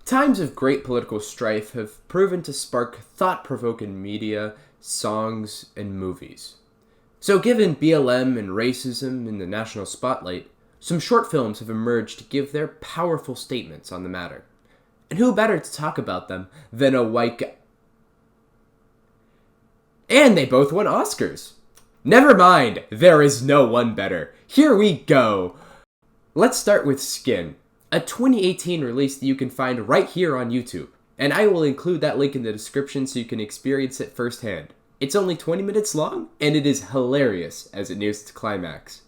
Times of great political strife have proven to spark thought-provoking media, songs, and movies. So given BLM and racism in the national spotlight, some short films have emerged to give their powerful statements on the matter. And who better to talk about them than a white guy? And they both won Oscars. Never mind, there is no one better. Here we go. Let's start with Skin, a 2018 release that you can find right here on YouTube. And I will include that link in the description so you can experience it firsthand. It's only 20 minutes long, and it is hilarious as it nears its climax.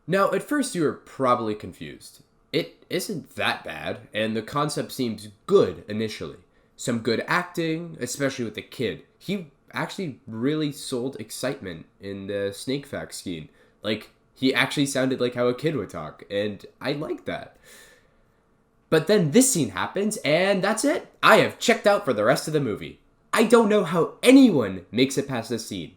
Now, at first you are probably confused. It isn't that bad, and the concept seems good initially. Some good acting, especially with the kid. He actually really sold excitement in the snake fact scene. Like, he actually sounded like how a kid would talk, and I like that. But then this scene happens, and that's it. I have checked out for the rest of the movie. I don't know how anyone makes it past this scene.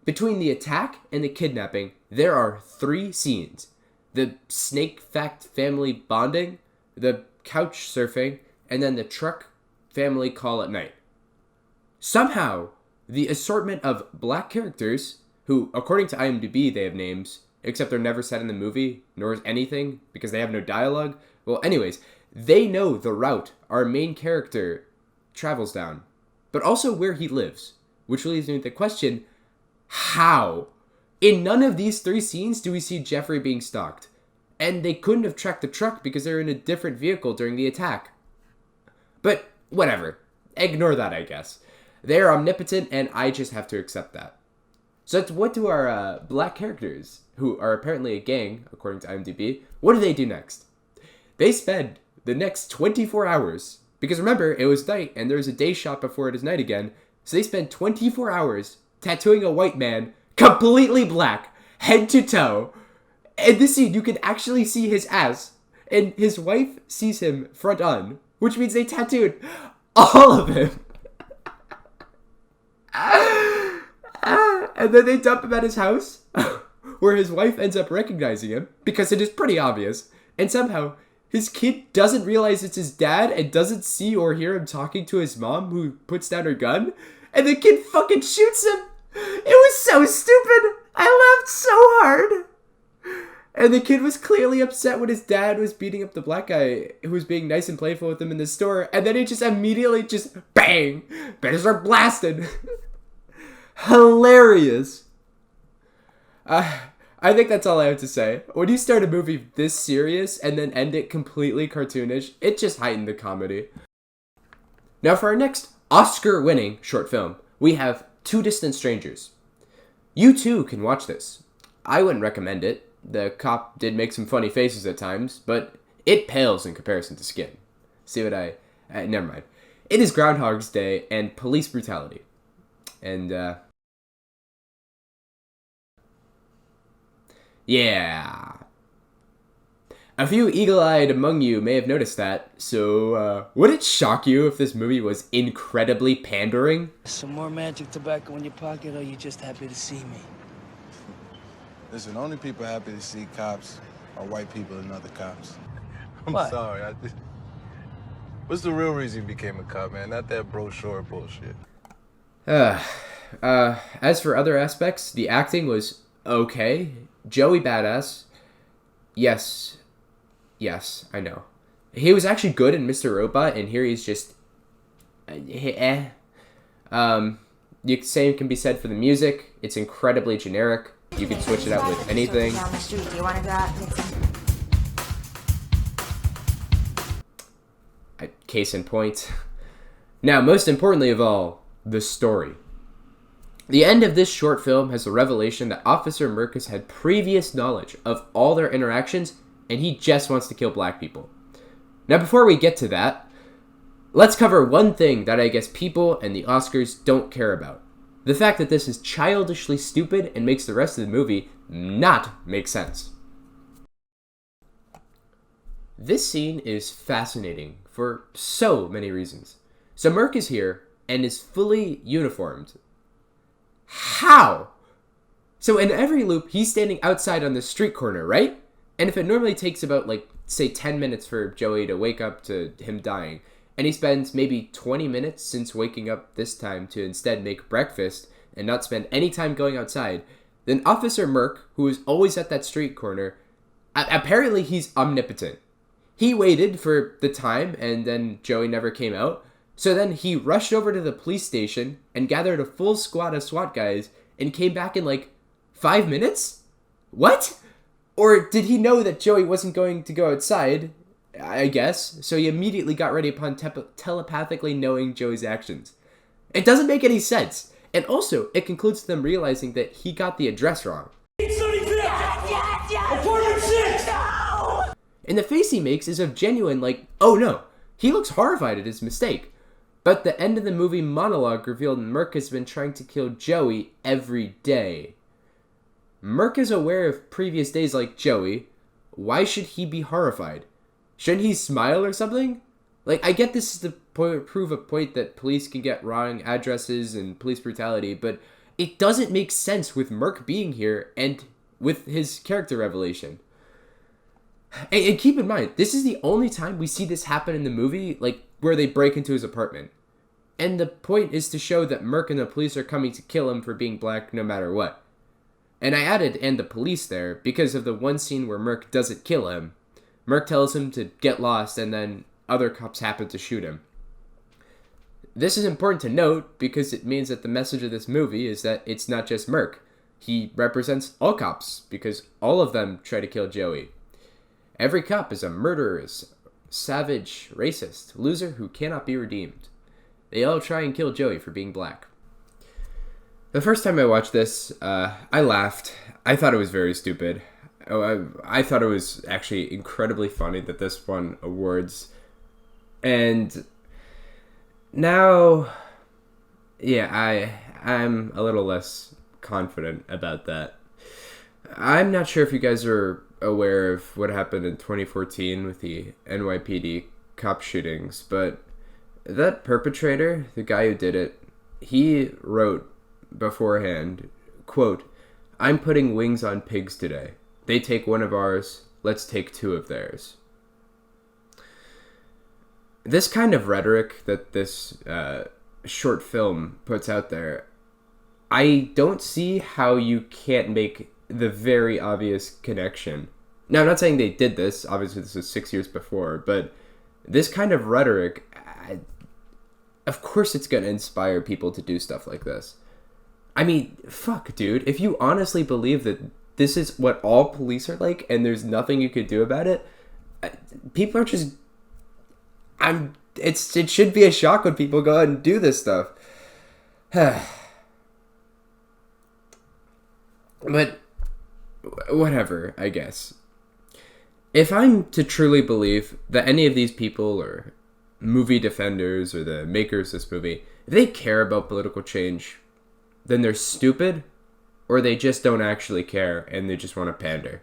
Between the attack and the kidnapping, there are 3 scenes. The snake fact family bonding, the couch surfing, and then the truck family call at night. Somehow, the assortment of black characters, who, according to IMDb, they have names, except they're never said in the movie, nor is anything, because they have no dialogue. Well, anyways, they know the route our main character travels down, but also where he lives, which leaves me with the question, how? In none of these 3 scenes do we see Jeffrey being stalked, and they couldn't have tracked the truck because they're in a different vehicle during the attack. But whatever, ignore that, I guess. They're omnipotent, and I just have to accept that. So what do our black characters, who are apparently a gang, according to IMDb, what do they do next? They spend the next 24 hours, because remember, it was night, and there's a day shot before it is night again, so they spend 24 hours tattooing a white man, completely black, head to toe. In this scene, you can actually see his ass, and his wife sees him front on, which means they tattooed all of him. And then they dump him at his house, where his wife ends up recognizing him, because it is pretty obvious, and somehow his kid doesn't realize it's his dad and doesn't see or hear him talking to his mom, who puts down her gun, and the kid fucking shoots him. It was so stupid. I laughed so hard. And the kid was clearly upset when his dad was beating up the black guy who was being nice and playful with him in the store, and then he just immediately just bang, better start blasting. Hilarious. I think that's all I have to say. When you start a movie this serious and then end it completely cartoonish, it just heightened the comedy. Now for our next Oscar-winning short film, we have Two Distant Strangers. You too can watch this. I wouldn't recommend it. The cop did make some funny faces at times, but it pales in comparison to Skin. See what never mind. It is Groundhog's Day and police brutality. And, yeah. A few eagle-eyed among you may have noticed that, so, would it shock you if this movie was incredibly pandering? Some more magic tobacco in your pocket, or you just happy to see me? Listen, only people happy to see cops are white people and other cops. I'm What? sorry. What's the real reason you became a cop, man? Not that brochure bullshit. As for other aspects, the acting was okay. Joey Badass, yes, I know. He was actually good in Mr. Robot, and here he's just, The same can be said for the music. It's incredibly generic. You can switch it out with anything. Down the street. Do you want to go out and get some? Case in point. Now, most importantly of all, the story. The end of this short film has the revelation that Officer Merkus had previous knowledge of all their interactions, and he just wants to kill black people. Now, before we get to that, let's cover one thing that I guess people and the Oscars don't care about. The fact that this is childishly stupid and makes the rest of the movie not make sense. This scene is fascinating for so many reasons. So Merc is here and is fully uniformed. How? So in every loop, he's standing outside on the street corner, right? And if it normally takes about, like, say 10 minutes for Joey to wake up to him dying, and he spends maybe 20 minutes since waking up this time to instead make breakfast and not spend any time going outside, then Officer Merk, who is always at that street corner, apparently he's omnipotent. He waited for the time, and then Joey never came out. So then he rushed over to the police station and gathered a full squad of SWAT guys and came back in like 5 minutes? What? Or did he know that Joey wasn't going to go outside, I guess, so he immediately got ready upon telepathically knowing Joey's actions. It doesn't make any sense. And also, it concludes them realizing that he got the address wrong. Apartment 6! No! And the face he makes is of genuine, like, oh no. He looks horrified at his mistake. But the end of the movie monologue revealed Merk has been trying to kill Joey every day. Merk is aware of previous days like Joey. Why should he be horrified? Shouldn't he smile or something? Like, I get this is to prove a point that police can get wrong addresses and police brutality, but it doesn't make sense with Merk being here and with his character revelation. And keep in mind, this is the only time we see this happen in the movie, like, where they break into his apartment. And the point is to show that Merk and the police are coming to kill him for being black no matter what. And I added "and the police" there because of the one scene where Merk doesn't kill him. Merk tells him to get lost, and then other cops happen to shoot him. This is important to note because it means that the message of this movie is that it's not just Merk. He represents all cops because all of them try to kill Joey. Every cop is a murderous, savage, racist, loser who cannot be redeemed. They all try and kill Joey for being black. The first time I watched this, I laughed. I thought it was very stupid. I thought it was actually incredibly funny that this won awards. And now, yeah, I'm a little less confident about that. I'm not sure if you guys are aware of what happened in 2014 with the NYPD cop shootings, but that perpetrator, the guy who did it, he wrote beforehand, quote, "I'm putting wings on pigs today. They take one of ours, let's take two of theirs." This kind of rhetoric that this short film puts out there, I don't see how you can't make the very obvious connection. Now, I'm not saying they did this. Obviously, this was 6 years before. But this kind of rhetoric, of course it's going to inspire people to do stuff like this. I mean, fuck, dude. If you honestly believe that this is what all police are like and there's nothing you could do about it, people are just... It should be a shock when people go out and do this stuff. But whatever, I guess. If I'm to truly believe that any of these people or movie defenders or the makers of this movie, if they care about political change, then they're stupid or they just don't actually care and they just want to pander.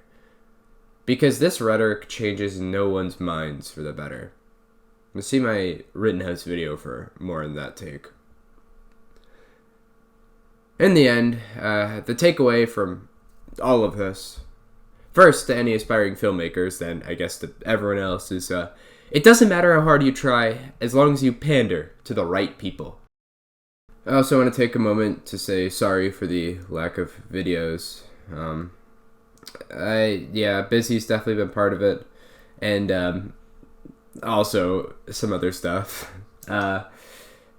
Because this rhetoric changes no one's minds for the better. You'll see my Rittenhouse video for more on that take. In the end, the takeaway from all of this, first to any aspiring filmmakers, then I guess to everyone else, is it doesn't matter how hard you try as long as you pander to the right people. I also want to take a moment to say sorry for the lack of videos. Busy's definitely been part of it, and also some other stuff.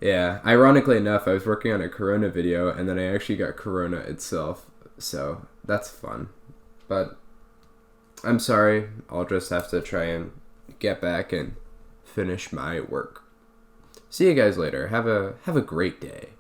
Ironically enough, I was working on a Corona video, and then I actually got Corona itself, so that's fun. But I'm sorry, I'll just have to try and get back and finish my work. See you guys later. Have a great day.